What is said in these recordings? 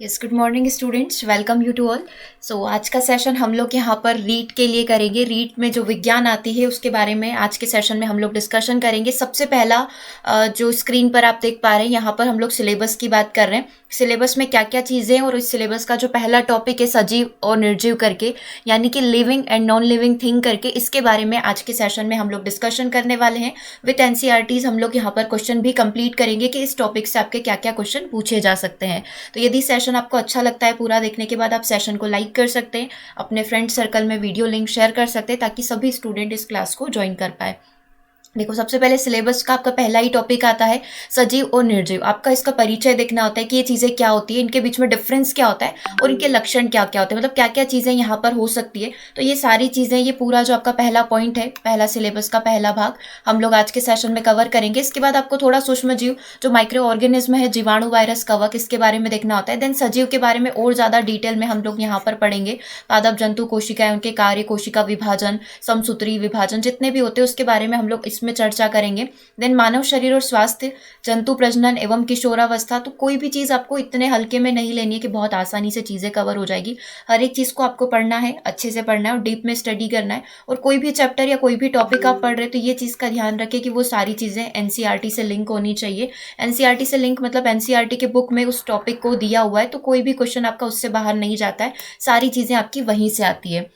Yes, good morning students, welcome you to all. So आज का session हम लोग यहाँ पर रीट के लिए करेंगे। रीट में जो विज्ञान आती है उसके बारे में आज के सेशन में हम लोग डिस्कशन करेंगे। सबसे पहला जो स्क्रीन पर आप देख पा रहे हैं, यहाँ पर हम लोग सिलेबस की बात कर रहे हैं। सिलेबस में क्या क्या चीज़ें हैं और इस सिलेबस का जो पहला टॉपिक है सजीव और निर्जीव करके, यानी कि living and non living thing करके, इसके बारे में आज के सेशन में हम लोग डिस्कशन करने वाले हैं। विथ एनसीईआरटीज हम लोग यहाँ पर क्वेश्चन भी कंप्लीट करेंगे कि इस टॉपिक से आपके क्या क्या क्वेश्चन पूछे जा सकते हैं। तो यदि सेशन आपको अच्छा लगता है, पूरा देखने के बाद आप सेशन को लाइक कर सकते हैं, अपने फ्रेंड सर्कल में वीडियो लिंक शेयर कर सकते हैं ताकि सभी स्टूडेंट इस क्लास को ज्वाइन कर पाए। देखो, सबसे पहले सिलेबस का आपका पहला ही टॉपिक आता है सजीव और निर्जीव। आपका इसका परिचय देखना होता है कि ये चीज़ें क्या होती है, इनके बीच में डिफरेंस क्या होता है और इनके लक्षण क्या क्या होते हैं, मतलब क्या क्या चीज़ें यहाँ पर हो सकती है। तो ये सारी चीज़ें, ये पूरा जो आपका पहला पॉइंट है, पहला सिलेबस का पहला भाग हम लोग आज के सेशन में कवर करेंगे। इसके बाद आपको थोड़ा सूक्ष्म जीव, जो माइक्रो ऑर्गेनिज्म है, जीवाणु, वायरस, कवक, इसके बारे में देखना होता है। देन सजीव के बारे में और ज़्यादा डिटेल में हम लोग यहाँ पर पढ़ेंगे। पादप जंतु, कोशिकाएं, उनके कार्य, कोशिका विभाजन, समसूत्री विभाजन, जितने भी होते हैं उसके बारे में हम लोग इसमें चर्चा करेंगे। देन मानव शरीर और स्वास्थ्य, जंतु प्रजनन एवं किशोरावस्था। तो कोई भी चीज आपको इतने हल्के में नहीं लेनी है कि बहुत आसानी से चीजें कवर हो जाएगी। हर एक चीज को आपको पढ़ना है, अच्छे से पढ़ना है और डीप में स्टडी करना है। और कोई भी चैप्टर या कोई भी टॉपिक आप पढ़ रहे हैं तो ये चीज का ध्यान रखें कि वो सारी चीजें एनसीईआरटी से लिंक होनी चाहिए। एनसीईआरटी से लिंक मतलब एनसीईआरटी के बुक में उस टॉपिक को दिया हुआ है, तो कोई भी क्वेश्चन आपका उससे बाहर नहीं जाता है, सारी चीजें आपकी वहीं से आती है।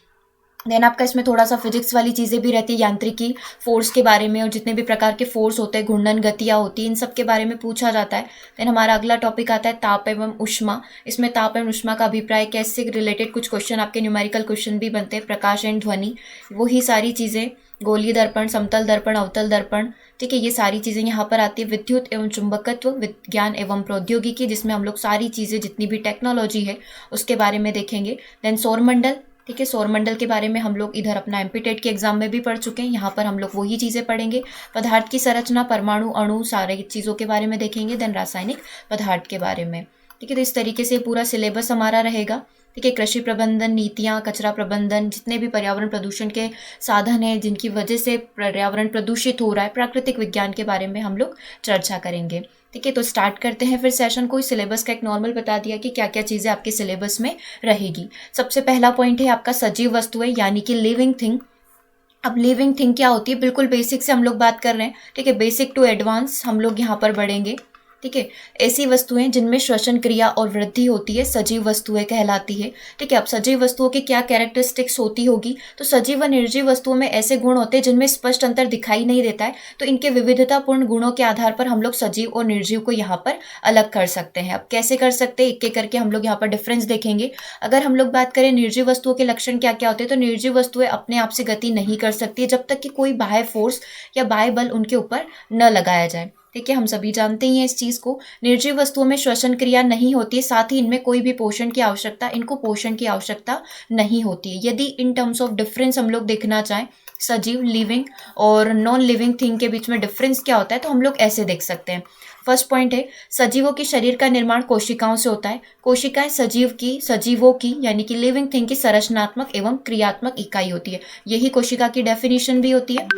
देन आपका इसमें थोड़ा सा फिजिक्स वाली चीज़ें भी रहती है, यांत्रिकी, फोर्स के बारे में, और जितने भी प्रकार के फोर्स होते हैं, घूर्णन गतियाँ होती हैं, इन सब के बारे में पूछा जाता है। देन हमारा अगला टॉपिक आता है ताप एवं ऊष्मा। इसमें ताप एवं ऊष्मा का अभिप्राय, कैसे रिलेटेड कुछ क्वेश्चन, आपके न्यूमेरिकल क्वेश्चन भी बनते हैं। प्रकाश एंड ध्वनि, वही सारी चीज़ें, गोलीय दर्पण, समतल दर्पण, अवतल दर्पण, ठीक है, ये सारी चीज़ें यहाँ पर आती है। विद्युत एवं चुंबकत्व, विज्ञान एवं प्रौद्योगिकी, जिसमें हम लोग सारी चीज़ें, जितनी भी टेक्नोलॉजी है उसके बारे में देखेंगे। देन सौरमंडल, ठीक है, सौरमंडल के बारे में हम लोग इधर अपना एमपीटेट के एग्जाम में भी पढ़ चुके हैं, यहाँ पर हम लोग वही चीज़ें पढ़ेंगे। पदार्थ की संरचना, परमाणु, अणु, सारे चीज़ों के बारे में देखेंगे। देन रासायनिक पदार्थ के बारे में, ठीक है। तो इस तरीके से पूरा सिलेबस हमारा रहेगा, ठीक है। कृषि प्रबंधन, नीतियाँ, कचरा प्रबंधन, जितने भी पर्यावरण प्रदूषण के साधन हैं जिनकी वजह से पर्यावरण प्रदूषित हो रहा है, प्राकृतिक विज्ञान के बारे में हम लोग चर्चा करेंगे, ठीक है। तो स्टार्ट करते हैं फिर सेशन को। सिलेबस का एक नॉर्मल बता दिया कि क्या क्या चीज़ें आपके सिलेबस में रहेगी। सबसे पहला पॉइंट है आपका सजीव वस्तुएं, यानी कि लिविंग थिंग। अब लिविंग थिंग क्या होती है, बिल्कुल बेसिक से हम लोग बात कर रहे हैं, ठीक है। बेसिक टू एडवांस हम लोग यहाँ पर बढ़ेंगे, ठीक है। ऐसी वस्तुएं जिनमें श्वसन क्रिया और वृद्धि होती है सजीव वस्तुएं कहलाती है, ठीक है। अब सजीव वस्तुओं की क्या कैरेक्टरिस्टिक्स होती होगी, तो सजीव व निर्जीव वस्तुओं में ऐसे गुण होते हैं जिनमें स्पष्ट अंतर दिखाई नहीं देता है, तो इनके विविधतापूर्ण गुणों के आधार पर हम लोग सजीव और निर्जीव को यहाँ पर अलग कर सकते हैं। अब कैसे कर सकते हैं, एक एक करके हम लोग यहाँ पर डिफरेंस देखेंगे। अगर हम लोग बात करें निर्जीव वस्तुओं के लक्षण क्या क्या होते हैं, तो निर्जीव वस्तुएं अपने आप से गति नहीं कर सकती जब तक कि कोई बाह्य फोर्स या बाह्य बल उनके ऊपर न लगाया जाए, ठीक है। हम सभी जानते ही हैं इस चीज़ को। निर्जीव वस्तुओं में श्वसन क्रिया नहीं होती है, साथ ही इनमें कोई भी पोषण की आवश्यकता, इनको पोषण की आवश्यकता नहीं होती है। यदि इन टर्म्स ऑफ डिफरेंस हम लोग देखना चाहें, सजीव, लिविंग और नॉन लिविंग थिंग के बीच में डिफरेंस क्या होता है, तो हम लोग ऐसे देख सकते हैं। फर्स्ट पॉइंट है, सजीवों के शरीर का निर्माण कोशिकाओं से होता है। कोशिकाएं सजीवों की यानी कि लिविंग थिंग की संरचनात्मक एवं क्रियात्मक इकाई होती है। यही कोशिका की डेफिनेशन भी होती है,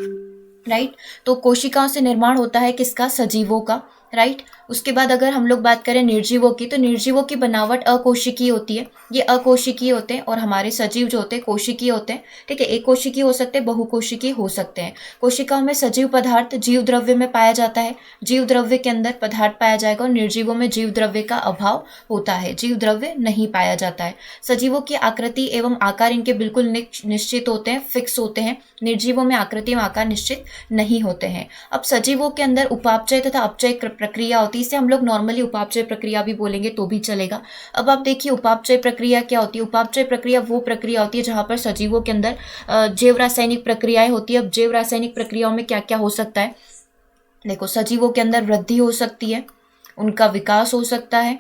राइट। तो कोशिकाओं से निर्माण होता है किसका, सजीवों का, राइट। उसके बाद अगर हम लोग बात करें निर्जीवों की, तो निर्जीवों की बनावट अकोशिकीय होती है, ये अकोशिकीय होते हैं, और हमारे सजीव जो होते हैं कोशिकीय होते हैं, ठीक है। एक कोशिकीय हो सकते हैं, बहुकोशिकीय हो सकते हैं। कोशिकाओं में सजीव पदार्थ जीव द्रव्य में पाया जाता है, जीव द्रव्य के अंदर पदार्थ पाया जाएगा, और निर्जीवों में जीव द्रव्य का अभाव होता है, जीव द्रव्य नहीं पाया जाता है। सजीवों की आकृति एवं आकार इनके बिल्कुल निश्चित होते हैं, फिक्स होते हैं। निर्जीवों में आकृति एवं आकार निश्चित नहीं होते हैं। अब सजीवों के अंदर उपापचय तथा अपचय प्रक्रिया होती है, इसे हम लोग नॉर्मली उपापचय प्रक्रिया भी बोलेंगे तो भी चलेगा। अब आप देखिए उपापचय प्रक्रिया क्या होती है। उपापचय प्रक्रिया वो प्रक्रिया होती है जहां पर सजीवों के अंदर जैव रासायनिक प्रक्रियाएं होती है। अब जैव रासायनिक प्रक्रियाओं में क्या क्या हो सकता है, देखो, सजीवों के अंदर वृद्धि हो सकती है, उनका विकास हो सकता है,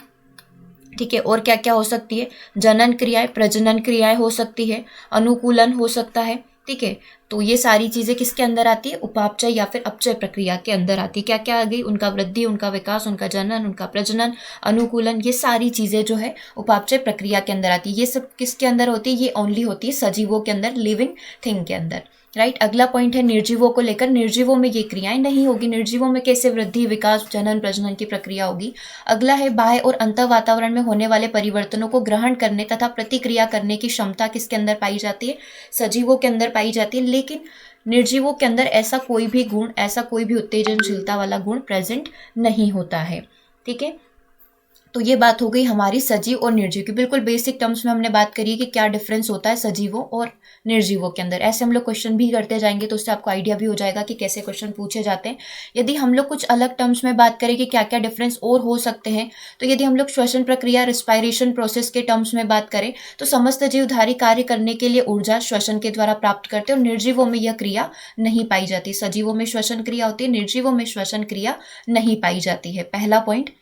ठीक है। और क्या क्या हो सकती है, जनन क्रियाएं, प्रजनन क्रियाएं हो सकती है, अनुकूलन हो सकता है, ठीक है। तो ये सारी चीजें किसके अंदर आती है, उपापचय या फिर अपचय प्रक्रिया के अंदर आती है। क्या क्या आ गई, उनका वृद्धि, उनका विकास, उनका जनन, उनका प्रजनन, अनुकूलन, ये सारी चीजें जो है उपापचय प्रक्रिया के अंदर आती है। ये सब किसके अंदर होती है, ये ओनली होती है सजीवों के अंदर, लिविंग थिंग के अंदर, राइट। अगला पॉइंट है निर्जीवों को लेकर, निर्जीवों में ये क्रियाएं नहीं होगी, निर्जीवों में कैसे वृद्धि, विकास, जनन, प्रजनन की प्रक्रिया होगी। अगला है बाह्य और अंतर वातावरण में होने वाले परिवर्तनों को ग्रहण करने तथा प्रतिक्रिया करने की क्षमता किसके अंदर पाई जाती है, सजीवों के अंदर पाई जाती है। लेकिन निर्जीवों के अंदर ऐसा कोई भी गुण, ऐसा कोई भी उत्तेजनशीलता वाला गुण प्रेजेंट नहीं होता है। ठीक है, तो ये बात हो गई हमारी सजीव और निर्जीव की। बिल्कुल बेसिक टर्म्स में हमने बात करी है कि क्या डिफरेंस होता है सजीवों और निर्जीवों के अंदर। ऐसे हम लोग क्वेश्चन भी करते जाएंगे तो उससे आपको आइडिया भी हो जाएगा कि कैसे क्वेश्चन पूछे जाते हैं। यदि हम लोग कुछ अलग टर्म्स में बात करें कि क्या क्या डिफरेंस और हो सकते हैं, तो यदि हम लोग श्वसन प्रक्रिया, रिस्पायरेशन प्रोसेस के टर्म्स में बात करें तो समस्त जीवधारी कार्य करने के लिए ऊर्जा श्वसन के द्वारा प्राप्त करते हैं और निर्जीवों में यह क्रिया नहीं पाई जाती। सजीवों में श्वसन क्रिया होती है, निर्जीवों में श्वसन क्रिया नहीं पाई जाती है। पहला पॉइंट।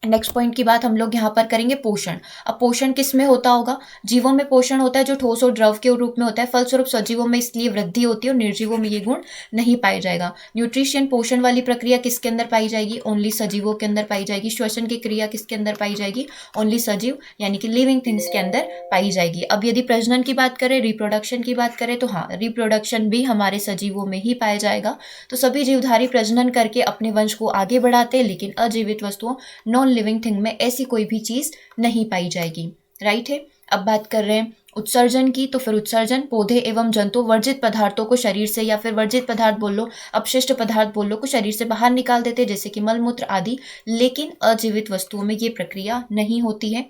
नेक्स्ट पॉइंट की बात हम लोग यहाँ पर करेंगे पोषण। अब पोषण किस में होता होगा, जीवों में पोषण होता है जो ठोस और द्रव के रूप में होता है, फलस्वरूप सजीवों में इसलिए वृद्धि होती है और निर्जीवों में ये गुण नहीं पाया जाएगा। न्यूट्रिशन, पोषण वाली प्रक्रिया किसके अंदर पाई जाएगी, ओनली सजीवों के अंदर पाई जाएगी। श्वसन की क्रिया किसके अंदर पाई जाएगी, ओनली सजीव यानी कि लिविंग थिंग्स के अंदर पाई जाएगी। अब यदि प्रजनन की बात करें, रिप्रोडक्शन की बात करें, तो हाँ, रिप्रोडक्शन भी हमारे सजीवों में ही पाया जाएगा। तो सभी जीवधारी प्रजनन करके अपने वंश को आगे बढ़ाते हैं, लेकिन अजीवित वस्तुओं, नॉन लिविंग थिंग में ऐसी कोई भी चीज नहीं पाई जाएगी। राइट है। अब बात कर रहे हैं उत्सर्जन की, तो फिर उत्सर्जन पौधे एवं जंतु वर्जित पदार्थों को शरीर से, या फिर वर्जित पदार्थ बोल लो, अपशिष्ट पदार्थ बोल लो, को शरीर से बाहर निकाल देते हैं, जैसे कि मलमूत्र आदि। लेकिन अजीवित वस्तुओं में ये प्रक्रिया नहीं होती है।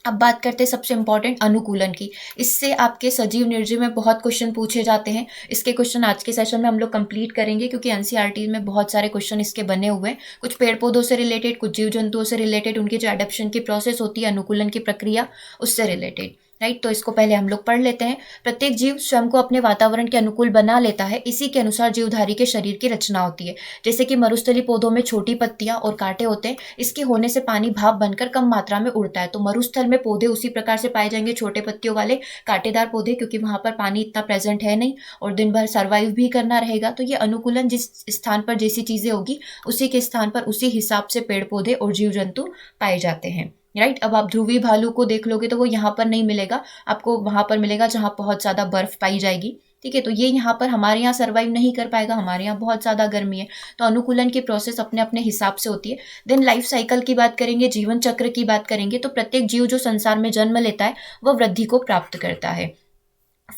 अब बात करते हैं सबसे इंपॉर्टेंट अनुकूलन की। इससे आपके सजीव निर्जीव में बहुत क्वेश्चन पूछे जाते हैं। इसके क्वेश्चन आज के सेशन में हम लोग कंप्लीट करेंगे, क्योंकि एनसीईआरटी में बहुत सारे क्वेश्चन इसके बने हुए हैं। कुछ पेड़ पौधों से रिलेटेड, कुछ जीव जंतुओं से रिलेटेड, उनकी जो एडप्शन की प्रोसेस होती है, अनुकूलन की प्रक्रिया, उससे रिलेटेड। राइट, तो इसको पहले हम लोग पढ़ लेते हैं। प्रत्येक जीव स्वयं को अपने वातावरण के अनुकूल बना लेता है, इसी के अनुसार जीवधारी के शरीर की रचना होती है। जैसे कि मरुस्थली पौधों में छोटी पत्तियां और कांटे होते हैं, इसके होने से पानी भाप बनकर कम मात्रा में उड़ता है। तो मरुस्थल में पौधे उसी प्रकार से पाए जाएंगे, छोटे पत्तियों वाले कांटेदार पौधे, क्योंकि वहां पर पानी इतना प्रेजेंट है नहीं और दिन भर सर्वाइव भी करना रहेगा। तो ये अनुकूलन, जिस स्थान पर जैसी चीजें होगी उसी के स्थान पर उसी हिसाब से पेड़ पौधे और जीव जंतु पाए जाते हैं। राइट। अब आप ध्रुवी भालू को देख लोगे तो वो यहाँ पर नहीं मिलेगा, आपको वहां पर मिलेगा जहां बहुत ज्यादा बर्फ पाई जाएगी। ठीक है, तो ये यहाँ पर हमारे यहाँ सर्वाइव नहीं कर पाएगा, हमारे यहाँ बहुत ज्यादा गर्मी है। तो अनुकूलन की प्रोसेस अपने अपने हिसाब से होती है। देन लाइफ साइकिल की बात करेंगे, जीवन चक्र की बात करेंगे, तो प्रत्येक जीव जो संसार में जन्म लेता है वह वृद्धि को प्राप्त करता है,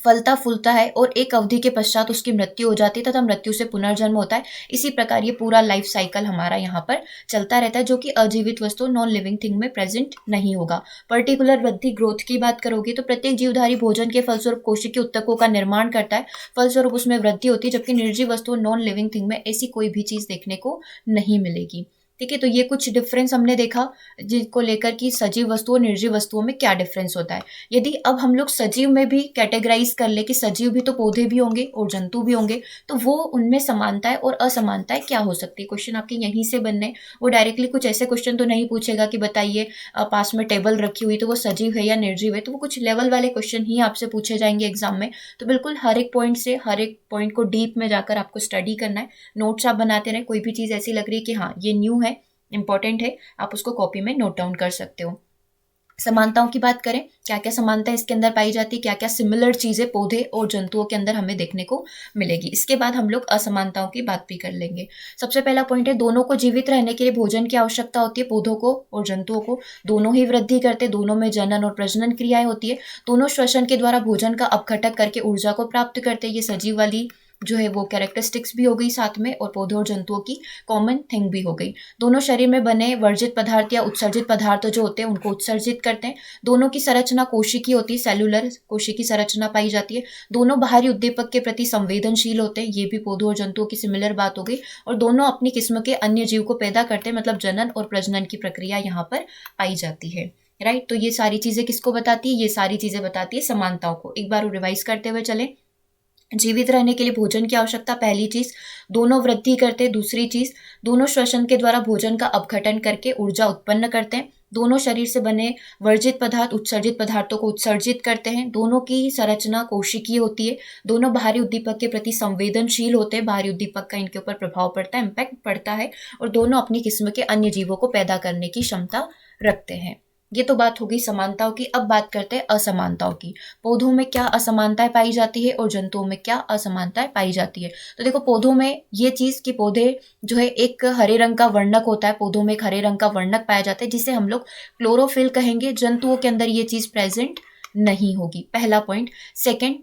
फलता फूलता है और एक अवधि के पश्चात उसकी मृत्यु हो जाती है तथा मृत्यु से पुनर्जन्म होता है। इसी प्रकार ये पूरा लाइफ साइकिल हमारा यहाँ पर चलता रहता है, जो कि अजीवित वस्तु, नॉन लिविंग थिंग में प्रेजेंट नहीं होगा। पर्टिकुलर वृद्धि, ग्रोथ की बात करोगे तो प्रत्येक जीवधारी भोजन के फलस्वरूप कोशिकीय उत्तकों का निर्माण करता है, फलस्वरूप उसमें वृद्धि होती है। जबकि निर्जीव वस्तु, नॉन लिविंग थिंग में ऐसी कोई भी चीज देखने को नहीं मिलेगी। ठीक है, तो ये कुछ डिफरेंस हमने देखा जिनको लेकर कि सजीव वस्तुओं, निर्जीव वस्तुओं में क्या डिफरेंस होता है। यदि अब हम लोग सजीव में भी कैटेगराइज कर ले कि सजीव भी तो पौधे भी होंगे और जंतु भी होंगे, तो वो उनमें समानताएं और असमानताएं क्या हो सकती है, क्वेश्चन आपके यहीं से बनने। वो डायरेक्टली कुछ ऐसे क्वेश्चन तो नहीं पूछेगा कि बताइए पास में टेबल रखी हुई तो वो सजीव है या निर्जीव है, तो वो कुछ लेवल वाले क्वेश्चन ही आपसे पूछे जाएंगे एग्जाम में। तो बिल्कुल हर एक पॉइंट से, हर एक पॉइंट को डीप में जाकर आपको स्टडी करना है। नोट्स आप बनाते रहें, कोई भी चीज ऐसी लग रही है कि हाँ ये न्यू है, इंपॉर्टेंट है, आप उसको कॉपी में नोट डाउन कर सकते हो। समानताओं की बात करें, क्या क्या समानता इसके अंदर पाई जाती है, क्या क्या सिमिलर चीजें पौधे और जंतुओं के अंदर हमें देखने को मिलेगी। इसके बाद हम लोग असमानताओं की बात भी कर लेंगे। सबसे पहला पॉइंट है, दोनों को जीवित रहने के लिए भोजन की आवश्यकता होती है। पौधों को और जंतुओं को दोनों ही वृद्धि करते, दोनों में जनन और प्रजनन क्रियाएं होती है। दोनों श्वसन के द्वारा भोजन का अपघटन करके ऊर्जा को प्राप्त करते हैं। ये सजीव वाली जो है वो कैरेक्टरिस्टिक्स भी हो गई साथ में, और पौधों और जंतुओं की कॉमन थिंग भी हो गई। दोनों शरीर में बने वर्जित पदार्थ या उत्सर्जित पदार्थ जो होते हैं उनको उत्सर्जित करते हैं। दोनों की संरचना कोशिकीय होती है, सेलुलर कोशिकीय संरचना पाई जाती है। दोनों बाहरी उद्दीपक के प्रति संवेदनशील होते हैं, ये भी पौधों और जंतुओं की सिमिलर बात हो गई। और दोनों अपनी किस्म के अन्य जीव को पैदा करते हैं, मतलब जनन और प्रजनन की प्रक्रिया यहाँ पर पाई जाती है। राइट, तो ये सारी चीजें किसको बताती है, ये सारी चीजें बताती है समानताओं को। एक बार रिवाइज करते हुए चले। जीवित रहने के लिए भोजन की आवश्यकता, पहली चीज। दोनों वृद्धि करते, दूसरी चीज। दोनों श्वसन के द्वारा भोजन का अपघटन करके ऊर्जा उत्पन्न करते हैं। दोनों शरीर से बने वर्जित पदार्थ उत्सर्जित पदार्थों को उत्सर्जित करते हैं। दोनों की संरचना कोशिकीय होती है। दोनों बाहरी उद्दीपक के प्रति संवेदनशील होते हैं, बाहरी उद्दीपक का इनके ऊपर प्रभाव पड़ता है, इम्पैक्ट पड़ता है। और दोनों अपनी किस्म के अन्य जीवों को पैदा करने की क्षमता रखते हैं। ये तो बात हो गई समानताओं की। अब बात करते हैं असमानताओं की। पौधों में क्या असमानताएं पाई जाती है और जंतुओं में क्या असमानताएं पाई जाती है। तो देखो पौधों में ये चीज कि पौधे जो है एक हरे रंग का वर्णक होता है, पौधों में एक हरे रंग का वर्णक पाया जाता है जिसे हम लोग क्लोरोफिल कहेंगे। जंतुओं के अंदर ये चीज प्रेजेंट नहीं होगी, पहला पॉइंट। सेकेंड,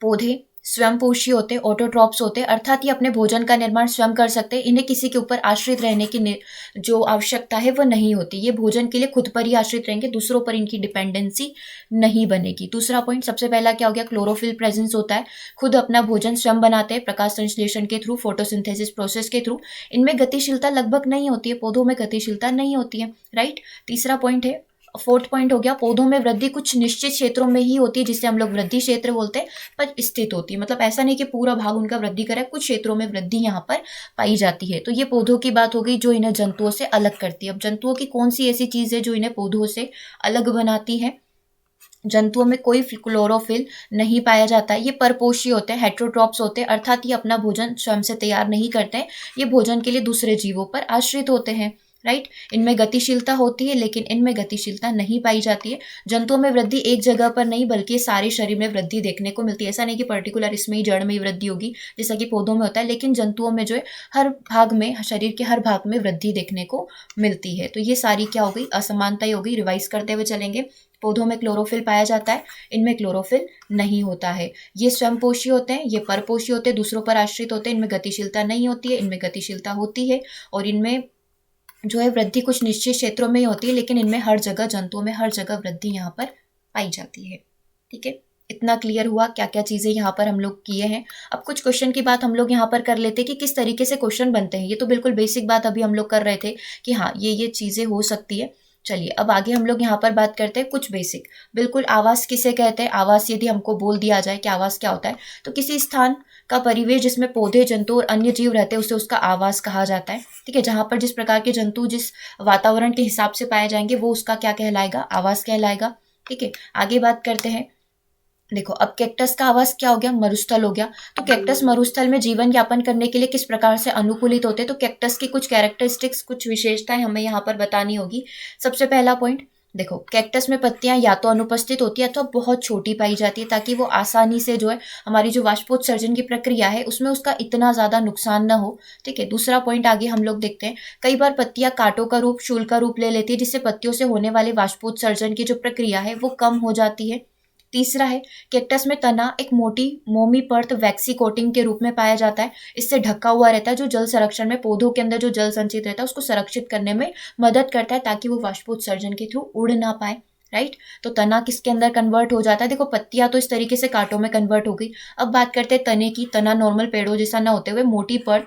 पौधे स्वयंपोषी होते, ऑटोट्रॉप्स होते, अर्थात ये अपने भोजन का निर्माण स्वयं कर सकते हैं। इन्हें किसी के ऊपर आश्रित रहने की जो आवश्यकता है वो नहीं होती। ये भोजन के लिए खुद पर ही आश्रित रहेंगे, दूसरों पर इनकी डिपेंडेंसी नहीं बनेगी। दूसरा पॉइंट, सबसे पहला क्या हो गया, क्लोरोफिल प्रेजेंस होता है, खुद अपना भोजन स्वयं बनाते हैं प्रकाश संश्लेषण के थ्रू, फोटोसिंथेसिस प्रोसेस के थ्रू। इनमें गतिशीलता लगभग नहीं होती है, पौधों में गतिशीलता नहीं होती है, राइट। तीसरा पॉइंट है, फोर्थ पॉइंट हो गया, पौधों में वृद्धि कुछ निश्चित क्षेत्रों में ही होती है जिसे हम लोग वृद्धि क्षेत्र बोलते हैं, पर स्थित होती है। मतलब ऐसा नहीं कि पूरा भाग उनका वृद्धि करे, कुछ क्षेत्रों में वृद्धि यहाँ पर पाई जाती है। तो ये पौधों की बात हो गई जो इन्हें जंतुओं से अलग करती है। अब जंतुओं की कौन सी ऐसी चीज है जो इन्हें पौधों से अलग बनाती है। जंतुओं में कोई क्लोरोफिल नहीं पाया जाता है, ये परपोषी होते हैं, हेट्रोट्रॉप्स होते हैं, अर्थात ये अपना भोजन स्वयं से तैयार नहीं करते हैं, ये भोजन के लिए दूसरे जीवों पर आश्रित होते हैं, राइट। इनमें गतिशीलता होती है लेकिन इनमें गतिशीलता नहीं पाई जाती है। जंतुओं में वृद्धि एक जगह पर नहीं बल्कि सारे शरीर में वृद्धि देखने को मिलती है। ऐसा नहीं कि पर्टिकुलर इसमें ही जड़ में ही वृद्धि होगी जैसा कि पौधों में होता है, लेकिन जंतुओं में जो है हर भाग में, शरीर के हर भाग में वृद्धि देखने को मिलती है। तो ये सारी क्या हो गई, असमानता हो गई। रिवाइज करते हुए चलेंगे। पौधों में क्लोरोफिल पाया जाता है, इनमें क्लोरोफिल नहीं होता है। ये स्वयंपोषी होते हैं, ये परपोषी होते हैं, दूसरों पर आश्रित होते हैं, इनमें गतिशीलता नहीं होती है, इनमें गतिशीलता होती है। और इनमें जो है वृद्धि कुछ निश्चित क्षेत्रों में ही होती है, लेकिन इनमें हर जगह, जंतुओं में हर जगह वृद्धि यहाँ पर पाई जाती है। ठीक है, इतना क्लियर हुआ क्या क्या चीजें यहाँ पर हम लोग किए हैं। अब कुछ क्वेश्चन की बात हम लोग यहाँ पर कर लेते हैं कि किस तरीके से क्वेश्चन बनते हैं। ये तो बिल्कुल बेसिक बात अभी हम लोग कर रहे थे कि हाँ ये चीजें हो सकती है। चलिए अब आगे हम लोग यहाँ पर बात करते हैं कुछ बेसिक। बिल्कुल, आवास किसे कहते हैं। आवास यदि हमको बोल दिया जाए कि आवास क्या होता है, तो किसी स्थान का परिवेश जिसमें पौधे, जंतु और अन्य जीव रहते हैं उसे उसका आवास कहा जाता है। ठीक है, जहां पर जिस प्रकार के जंतु जिस वातावरण के हिसाब से पाए जाएंगे वो उसका क्या कहलाएगा, आवास कहलाएगा। ठीक है, आगे बात करते हैं। देखो अब कैक्टस का आवास क्या हो गया, मरुस्थल हो गया। तो कैक्टस मरुस्थल में जीवन यापन करने के लिए किस प्रकार से अनुकूलित होते हैं, तो कैक्टस की कुछ कैरेक्टरिस्टिक्स, कुछ विशेषताएं हमें यहाँ पर बतानी होगी। सबसे पहला पॉइंट, देखो कैक्टस में पत्तियां या तो अनुपस्थित होती है अथवा बहुत छोटी पाई जाती है, ताकि वो आसानी से जो है हमारी जो वाष्पोत्सर्जन की प्रक्रिया है उसमें उसका इतना ज्यादा नुकसान ना हो। ठीक है, दूसरा पॉइंट आगे हम लोग देखते हैं। कई बार पत्तियां कांटों का रूप, शूल का रूप ले लेती है, जिससे पत्तियों से होने वाले वाष्पोत्सर्जन की जो प्रक्रिया है वो कम हो जाती है। तीसरा है, कैक्टस में तना एक मोटी मोमी परत वैक्सी कोटिंग के रूप में पाया जाता है, इससे ढका हुआ रहता है, जो जल संरक्षण में, पौधों के अंदर जो जल संचित रहता है उसको संरक्षित करने में मदद करता है, ताकि वो वाष्पोत्सर्जन के थ्रू उड़ ना पाए, राइट। तो तना किसके अंदर कन्वर्ट हो जाता है, देखो पत्तियां तो इस तरीके से कांटों में कन्वर्ट हो गई। अब बात करते हैं तने की। तना नॉर्मल पेड़ों जैसा ना होते हुए मोटी परत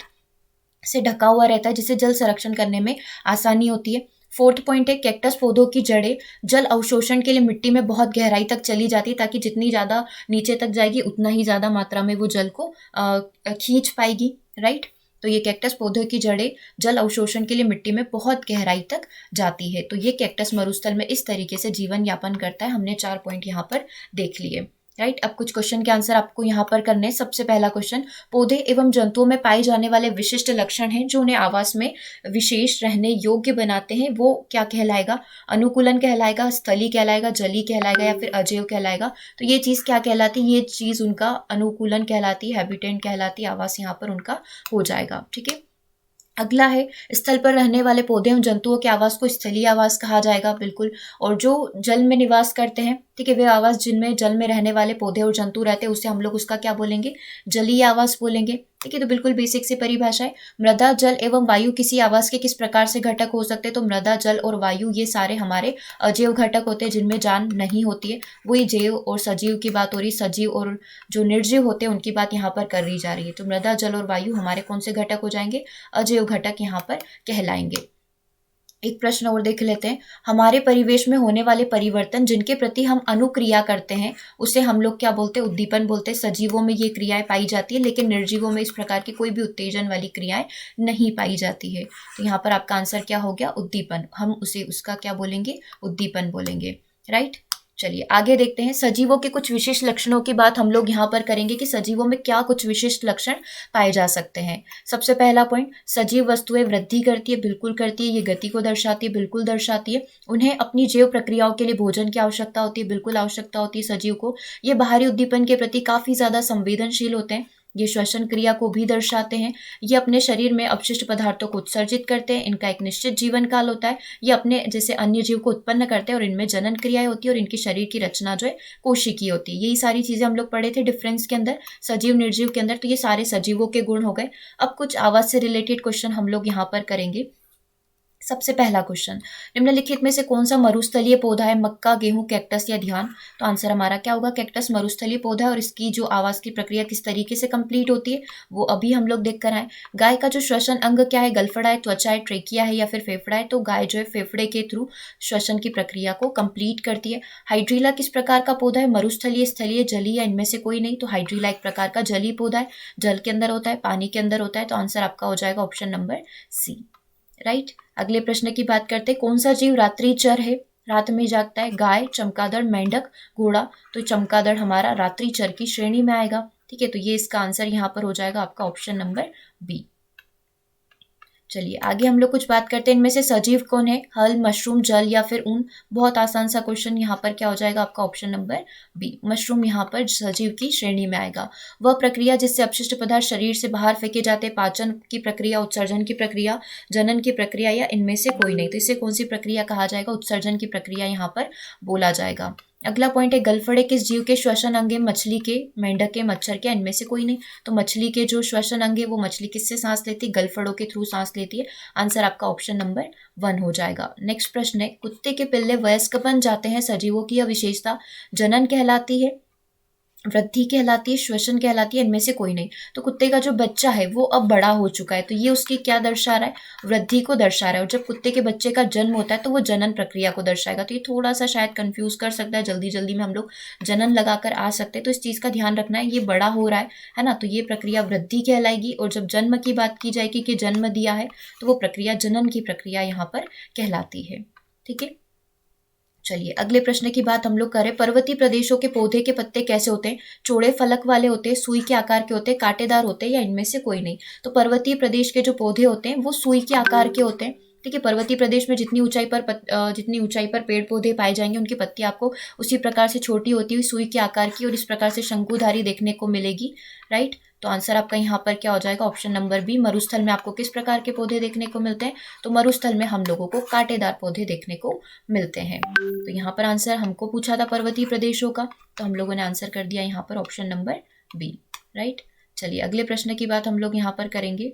से ढका हुआ रहता है, जिससे जल संरक्षण करने में आसानी होती है। फोर्थ पॉइंट है, कैक्टस पौधों की जड़ें जल अवशोषण के लिए मिट्टी में बहुत गहराई तक चली जाती है, ताकि जितनी ज्यादा नीचे तक जाएगी उतना ही ज्यादा मात्रा में वो जल को खींच पाएगी, राइट। तो ये कैक्टस पौधों की जड़ें जल अवशोषण के लिए मिट्टी में बहुत गहराई तक जाती है। तो ये कैक्टस मरुस्थल में इस तरीके से जीवन यापन करता है। हमने 4 पॉइंट यहाँ पर देख लिए, राइट। अब कुछ क्वेश्चन के आंसर आपको यहाँ पर करने हैं। सबसे पहला क्वेश्चन, पौधे एवं जंतुओं में पाए जाने वाले विशिष्ट लक्षण हैं जो उन्हें आवास में विशेष रहने योग्य बनाते हैं, वो क्या कहलाएगा, अनुकूलन कहलाएगा, स्थली कहलाएगा, जली कहलाएगा या फिर अजैव कहलाएगा। तो ये चीज क्या कहलाती है, ये चीज उनका अनुकूलन कहलाती है, हैबिटेंट कहलाती है, आवास यहाँ पर उनका हो जाएगा। ठीक है, अगला है, स्थल पर रहने वाले पौधे एवं जंतुओं के आवास को स्थलीय आवास कहा जाएगा, बिल्कुल। और जो जल में निवास करते हैं, ठीक है, वे आवास जिनमें जल में रहने वाले पौधे और जंतु रहते हैं उसे हम लोग उसका क्या बोलेंगे, जलीय आवास बोलेंगे। ठीक है, तो बिल्कुल बेसिक सी परिभाषा है। मृदा, जल एवं वायु किसी आवास के किस प्रकार से घटक हो सकते हैं, तो मृदा, जल और वायु ये सारे हमारे अजैव घटक होते हैं जिनमें जान नहीं होती है। वही जैव और सजीव की बात हो रही है, सजीव और जो निर्जीव होते हैं उनकी बात यहाँ पर कर दी जा रही है। तो मृदा, जल और वायु हमारे कौन से घटक हो जाएंगे, अजैव घटक यहाँ पर कहलाएंगे। एक प्रश्न और देख लेते हैं, हमारे परिवेश में होने वाले परिवर्तन जिनके प्रति हम अनुक्रिया करते हैं उसे हम लोग क्या बोलते हैं, उद्दीपन बोलते हैं। सजीवों में ये क्रियाएं पाई जाती है, लेकिन निर्जीवों में इस प्रकार की कोई भी उत्तेजन वाली क्रियाएं नहीं पाई जाती है। तो यहाँ पर आपका आंसर क्या हो गया, उद्दीपन। हम उसे उसका क्या बोलेंगे, उद्दीपन बोलेंगे, राइट। चलिए आगे देखते हैं। सजीवों के कुछ विशिष्ट लक्षणों की बात हम लोग यहाँ पर करेंगे कि सजीवों में क्या कुछ विशिष्ट लक्षण पाए जा सकते हैं। सबसे पहला पॉइंट, सजीव वस्तुएं वृद्धि करती है, बिल्कुल करती है। ये गति को दर्शाती है, बिल्कुल दर्शाती है। उन्हें अपनी जैव प्रक्रियाओं के लिए भोजन की आवश्यकता होती है, बिल्कुल आवश्यकता होती है सजीव को। ये बाहरी उद्दीपन के प्रति काफी ज्यादा संवेदनशील होते हैं। ये श्वसन क्रिया को भी दर्शाते हैं। ये अपने शरीर में अपशिष्ट पदार्थों को उत्सर्जित करते हैं। इनका एक निश्चित जीवन काल होता है। ये अपने जैसे अन्य जीव को उत्पन्न करते हैं और इनमें जनन क्रियाएं होती है और इनकी शरीर की रचना जो है कोशिकीय होती है। यही सारी चीजें हम लोग पढ़े थे डिफरेंस के अंदर, सजीव निर्जीव के अंदर। तो ये सारे सजीवों के गुण हो गए। अब कुछ आवाज से रिलेटेड क्वेश्चन हम लोग यहाँ पर करेंगे। सबसे पहला क्वेश्चन, निम्नलिखित में से कौन सा मरुस्थलीय पौधा है? मक्का, गेहूं, कैक्टस या ध्यान? तो आंसर हमारा क्या होगा? कैक्टस मरुस्थलीय पौधा है और इसकी जो आवाज की प्रक्रिया किस तरीके से कंप्लीट होती है वो अभी हम लोग देख कर आए। गाय का जो श्वसन अंग क्या है? गलफड़ा है, त्वचा है, ट्रेकिया है या फिर फेफड़ा है? तो गाय जो है फेफड़े के थ्रू श्वसन की प्रक्रिया को कंप्लीट करती है। हाइड्रीला किस प्रकार का पौधा है? मरुस्थलीय, स्थलीय, जलीय या इनमें से कोई नहीं? तो हाइड्रीला एक प्रकार का जलीय पौधा है, जल के अंदर होता है, पानी के अंदर होता है। तो आंसर आपका हो जाएगा ऑप्शन नंबर सी, राइट। अगले प्रश्न की बात करते हैं। कौन सा जीव रात्रिचर है, रात में जागता है? गाय, चमगादड़, मेंढक, घोड़ा? तो चमगादड़ हमारा रात्रिचर की श्रेणी में आएगा। ठीक है, तो ये इसका आंसर यहाँ पर हो जाएगा आपका ऑप्शन नंबर बी। चलिए आगे हम लोग कुछ बात करते हैं। इनमें से सजीव कौन है? हल, मशरूम, जल या फिर ऊन? बहुत आसान सा क्वेश्चन, यहाँ पर क्या हो जाएगा आपका ऑप्शन नंबर बी। मशरूम यहाँ पर सजीव की श्रेणी में आएगा। वह प्रक्रिया जिससे अपशिष्ट पदार्थ शरीर से बाहर फेंके जाते हैं? पाचन की प्रक्रिया, उत्सर्जन की प्रक्रिया, जनन की प्रक्रिया या इनमें से कोई नहीं? तो इसे कौन सी प्रक्रिया कहा जाएगा? उत्सर्जन की प्रक्रिया यहाँ पर बोला जाएगा। अगला पॉइंट है, गलफड़े किस जीव के श्वसन अंग है? मछली के, मेंढक के, मच्छर के, इनमें से कोई नहीं? तो मछली के जो श्वसन अंग है वो मछली किससे सांस लेती है? गलफड़ों के थ्रू सांस लेती है। आंसर आपका ऑप्शन नंबर 1 हो जाएगा। नेक्स्ट प्रश्न है, कुत्ते के पिल्ले वयस्क बन जाते हैं, सजीवों की यह विशेषता जनन कहलाती है, वृद्धि कहलाती है, श्वसन कहलाती है, इनमें से कोई नहीं? तो कुत्ते का जो बच्चा है वो अब बड़ा हो चुका है, तो ये उसकी क्या दर्शा रहा है? वृद्धि को दर्शा रहा है। और जब कुत्ते के बच्चे का जन्म होता है तो वो जनन प्रक्रिया को दर्शाएगा। तो ये थोड़ा सा शायद कंफ्यूज कर सकता है, जल्दी जल्दी में हम लोग जनन लगाकर आ सकते हैं, तो इस चीज का ध्यान रखना है। ये बड़ा हो रहा है ना, तो ये प्रक्रिया वृद्धि कहलाएगी। और जब जन्म की बात की जाएगी कि जन्म दिया है, तो वो प्रक्रिया जनन की प्रक्रिया यहाँ पर कहलाती है। ठीक है, चलिए अगले प्रश्न की बात हम लोग करें। पर्वतीय प्रदेशों के पौधे के पत्ते कैसे होते हैं? चौड़े फलक वाले होते हैं, सुई के आकार के होते हैं, कांटेदार होते हैं या इनमें से कोई नहीं? तो पर्वतीय प्रदेश के जो पौधे होते हैं वो सुई के आकार के होते हैं। ठीक है, पर्वतीय प्रदेश में जितनी ऊंचाई पर पेड़ पौधे पाए जाएंगे उनकी पत्तियां आपको उसी प्रकार से छोटी होती हुई सुई के आकार की और इस प्रकार से शंकुधारी देखने को मिलेगी, राइट। तो आंसर आपका यहाँ पर क्या हो जाएगा? Option number B. मरुस्थल में आपको किस प्रकार के पौधे देखने को मिलते हैं? तो मरुस्थल में हम लोगों को कांटेदार पौधे देखने को मिलते हैं। तो यहाँ पर आंसर हमको पूछा था पर्वतीय प्रदेशों का, तो हम लोगों ने आंसर कर दिया यहाँ पर ऑप्शन नंबर बी, राइट। चलिए अगले प्रश्न की बात हम लोग यहाँ पर करेंगे।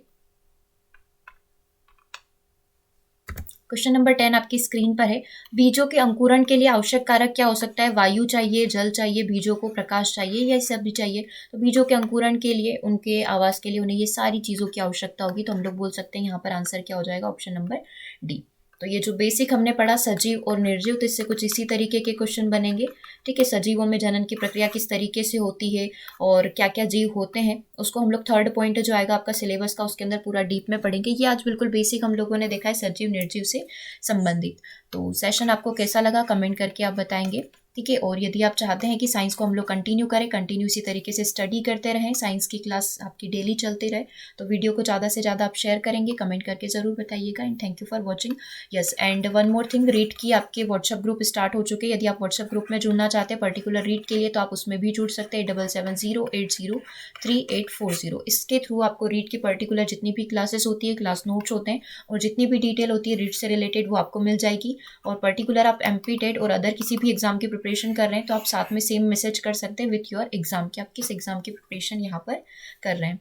क्वेश्चन नंबर 10 आपकी स्क्रीन पर है। बीजों के अंकुरण के लिए आवश्यक कारक क्या हो सकता है? वायु चाहिए, जल चाहिए, बीजों को प्रकाश चाहिए या सब भी चाहिए? तो बीजों के अंकुरण के लिए, उनके आवास के लिए उन्हें ये सारी चीजों की आवश्यकता होगी। तो हम लोग बोल सकते हैं यहाँ पर आंसर क्या हो जाएगा? Option number D. तो ये जो बेसिक हमने पढ़ा सजीव और निर्जीव, तो इससे कुछ इसी तरीके के क्वेश्चन बनेंगे। ठीक है, सजीवों में जनन की प्रक्रिया किस तरीके से होती है और क्या क्या जीव होते हैं, उसको हम लोग थर्ड पॉइंट जो आएगा आपका सिलेबस का उसके अंदर पूरा डीप में पढ़ेंगे। ये आज बिल्कुल बेसिक हम लोगों ने देखा है सजीव निर्जीव से संबंधित। तो सेशन आपको कैसा लगा कमेंट करके आप बताएंगे। ठीक है, और यदि आप चाहते हैं कि साइंस को हम लोग कंटिन्यू करें, कंटिन्यू इसी तरीके से स्टडी करते रहें, साइंस की क्लास आपकी डेली चलती रहे, तो वीडियो को ज़्यादा से ज़्यादा आप शेयर करेंगे, कमेंट करके ज़रूर बताइएगा। And thank you for watching. Yes, and one more thing, read की आपके व्हाट्सएप ग्रुप स्टार्ट हो चुके हैं। यदि आप व्हाट्सएप ग्रुप में जुड़ना चाहते हैं पर्टिकुलर रीड के लिए, तो आप उसमें भी जुड़ सकते हैं। 7770803840, इसके थ्रू आपको रीड की पर्टिकुलर जितनी भी क्लासेस होती है, क्लास नोट्स होते हैं और जितनी भी डिटेल होती है रीड से रिलेटेड वो आपको मिल जाएगी। और पर्टिकुलर आप MP टेट और अदर किसी भी एग्जाम की प्रिपरेशन कर रहे हैं तो आप साथ में सेम मैसेज कर सकते हैं विथ योर एग्जाम कि आप किस एग्जाम की प्रिपरेशन यहाँ पर कर रहे हैं।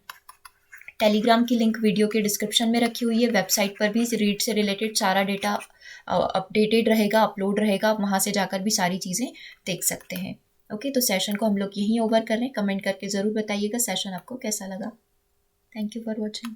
टेलीग्राम की लिंक वीडियो के डिस्क्रिप्शन में रखी हुई है। वेबसाइट पर भी रीड से रिलेटेड सारा डेटा अपडेटेड रहेगा, अपलोड रहेगा, आप वहाँ से जाकर भी सारी चीज़ें देख सकते हैं। ओके, तो सेशन को हम लोग यहीं ओवर कर रहे हैं। कमेंट करके ज़रूर बताइएगा सेशन आपको कैसा लगा। Thank you for watching.